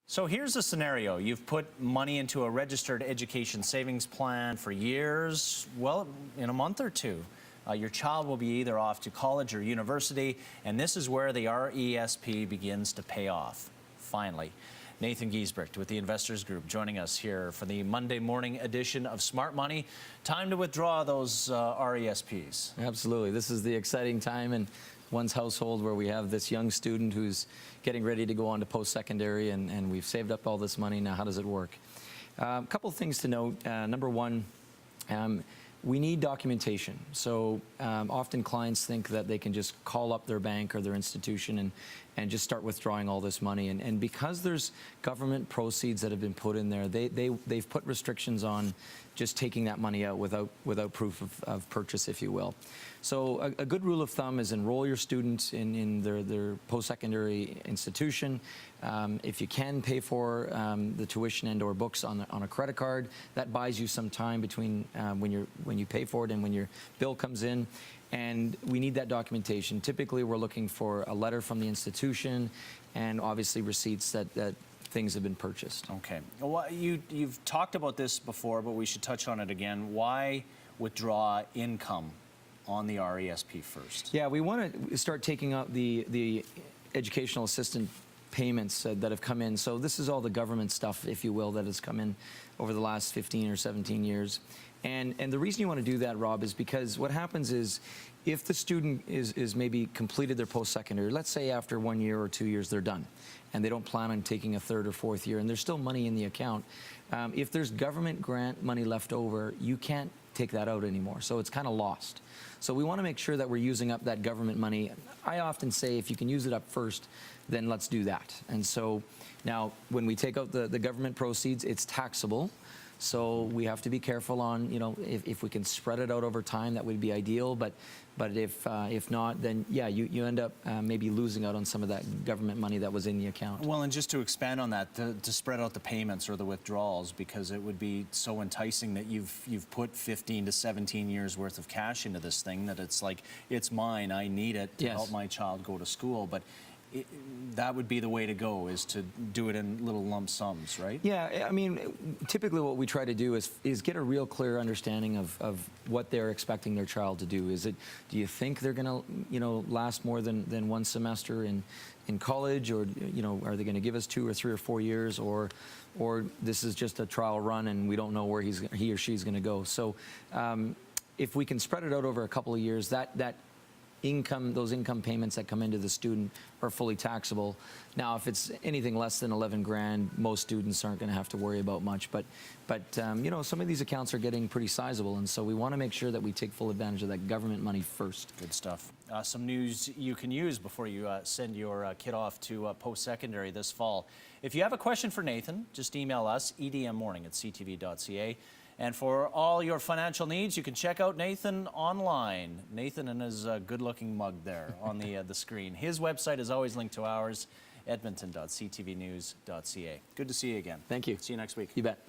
So here's a scenario. You've put money into a registered education savings plan for years. Well, in a month or two, your child will be either off to college or university, and this is where the RESP begins to pay off, finally. Nathan Giesbrecht with the Investors Group joining us here for the Monday morning edition of Smart Money. Time to withdraw those RESPs. Absolutely. This is the exciting time in one's household where we have this young student who's getting ready to go on to post-secondary, and we've saved up all this money. Now, how does it work? A couple of things to note. Number one, we need documentation. So often clients think that they can just call up their bank or their institution and just start withdrawing all this money. And because there's government proceeds that have been put in there, they've put restrictions on just taking that money out without proof of purchase, if you will. So a good rule of thumb is enroll your students in their post-secondary institution. If you can pay for the tuition and or books on a credit card, that buys you some time between when you pay for it and when your bill comes in. And we need that documentation. Typically, we're looking for a letter from the institution and obviously receipts that things have been purchased. Okay. Well, you've talked about this before, but we should touch on it again. Why withdraw income on the RESP first? Yeah, we want to start taking out the educational assistant payments that have come in. So this is all the government stuff, if you will, that has come in over the last 15 or 17 years. And the reason you want to do that, Rob, is because what happens is if the student is maybe completed their post-secondary, let's say after 1 year or 2 years they're done, and they don't plan on taking a third or fourth year, and there's still money in the account, if there's government grant money left over, you can't take that out anymore. So it's kind of lost. So we want to make sure that we're using up that government money. I often say if you can use it up first, then let's do that. And so now when we take out the government proceeds, it's taxable. So we have to be careful on, you know, if we can spread it out over time, that would be ideal. But if not, then yeah, you end up maybe losing out on some of that government money that was in the account. Well, and just to expand on that, to spread out the payments or the withdrawals, because it would be so enticing that you've put 15 to 17 years worth of cash into this thing that it's like, it's mine, I need it to help my child go to school. But that would be the way to go, is to do it in little lump sums, right? Yeah, I mean, typically what we try to do is get a real clear understanding of what they're expecting their child to do. Do you think they're going to, you know, last more than one semester in college, or, you know, are they going to give us 2 or 3 or 4 years, or this is just a trial run and we don't know where he or she's going to go. So if we can spread it out over a couple of years, those income payments that come into the student are fully taxable. Now, if it's anything less than 11 grand, most students aren't going to have to worry about much. But you know, some of these accounts are getting pretty sizable, and so we want to make sure that we take full advantage of that government money first. Good stuff. Some news you can use before you send your kid off to post-secondary this fall. If you have a question for Nathan, just email us, edmmorning@ctv.ca. And for all your financial needs, you can check out Nathan online. Nathan and his good-looking mug there on the screen. His website is always linked to ours, edmonton.ctvnews.ca. Good to see you again. Thank you. See you next week. You bet.